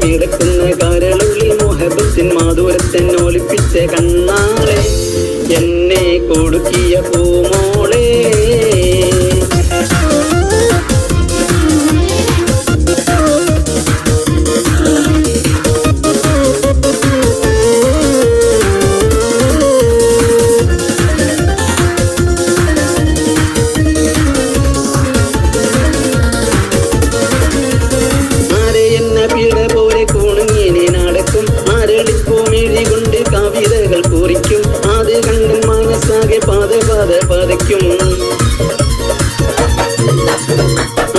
വിടക്കുന്ന കരളുള്ളിൽ മോഹബത്തിൻ മാധുരത്തൻ ഒളിപ്പിച്ച കണ്ണാളെ എന്നെ കൊടുക്കിയ പൂമോളെ കുറിക്കും അത് കണ്ടൻ മനസ്സാകെ പതയ്ക്കും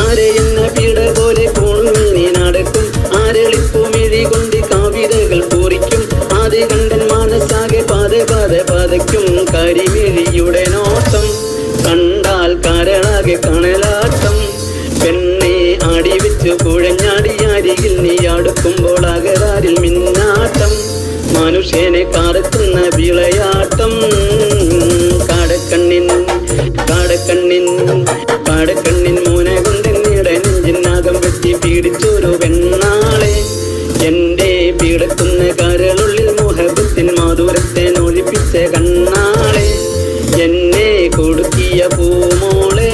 ആരെയെന്ന പിട പോലെ കോണുങ്ങി നടക്കും ആരളിപ്പൂമിഴി കൊണ്ട് കവിതകൾ കുറിക്കും അത് കണ്ടൻ മനസ്സാകെ പതയ്ക്കും കരിമിഴിയുടെ നോട്ടം കണ്ടാൽ കരളാകെ കണലാട്ടം പെണ്ണെ അടിവെച്ചു കുഴഞ്ഞാടി അരികിൽ നീ അടുക്കുമ്പോൾ അകരാരിൽ മിന്നാട്ടം മനുഷ്യനെ കടക്കുന്ന വിളയാട്ടം കാടക്കണ്ണിൻ മോനെ കൊണ്ടെന്നിട നെഞ്ചിനകം വെട്ടി പീഡിച്ചൊരു പെണ്ണാളെ എന്റെ പീഡക്കുന്ന കരളുള്ളിൽ മോഹബത്തിൻ മാധുരത്തെ ഒളിപ്പിച്ച കണ്ണാളെ എന്നെ കൊടുക്കിയ പൂമോളെ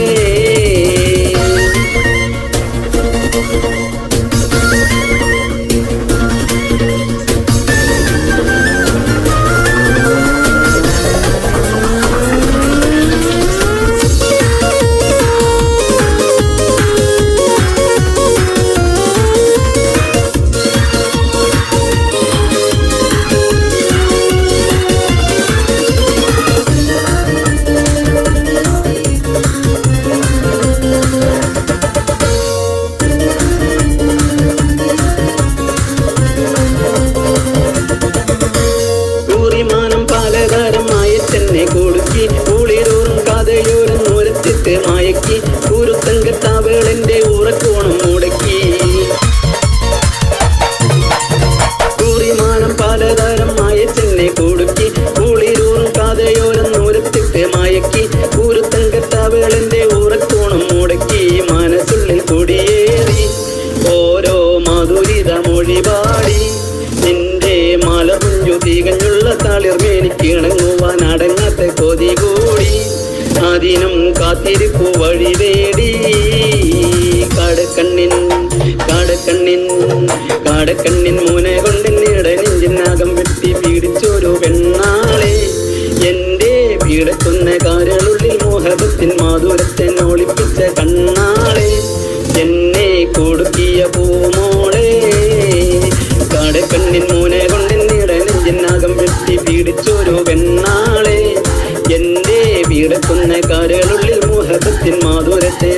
കൊടുക്കി കുളിരൂറും കഥയോരം ഉരത്തിട്ട് മയക്കി കുരുത്തങ്കത്താവേളെന്റെ ഉറക്കോണം മുടക്കി കുറിമാനം പലതരം മയച്ചെന്നെ കൊടുക്കി കുളിരൂറും കഥയോരം ഉരത്തിട്ട് മയക്കി കുരുത്തങ്കത്താവേളെന്റെ ഉറക്കോണം മുടക്കി മനസ്സുള്ളിൽ കുടിയേറി ഓരോ മധുരിത മൊഴിപാടി നിന്റെ മലമുഞ്ചു തികഞ്ഞുള്ള തളിർമേനിക്ക് ഇണങ്ങുവാൻ അടങ്ങാത്ത കൊതി കൂടി അതിനും കാത്തിരിപ്പു വഴി തേടി കാടക്കണ്ണിൻ മൂനെ കൊണ്ടെന്നിട നെഞ്ചിനകം വെട്ടി പീഡിച്ചൊരു പെണ്ണാളെ എന്റെ പീഡക്കുന്ന കരളുള്ളിൽ മോഹബത്തിൻ മാധുരത്തെ ഒളിപ്പിച്ച കണ്ണാളെ എന്നെ കൊടുക്കിയ പൂമോളെ കാടക്കണ്ണിൻ മൂനെ കൊണ്ടെന്നിട നെഞ്ചിനകം വെട്ടി പീഡിച്ചൊരു പെണ്ണാളെ എന്റെ പീഡക്കുന്ന കരളുള്ളിൽ മോഹബത്തിൻ മാധുരത്തെ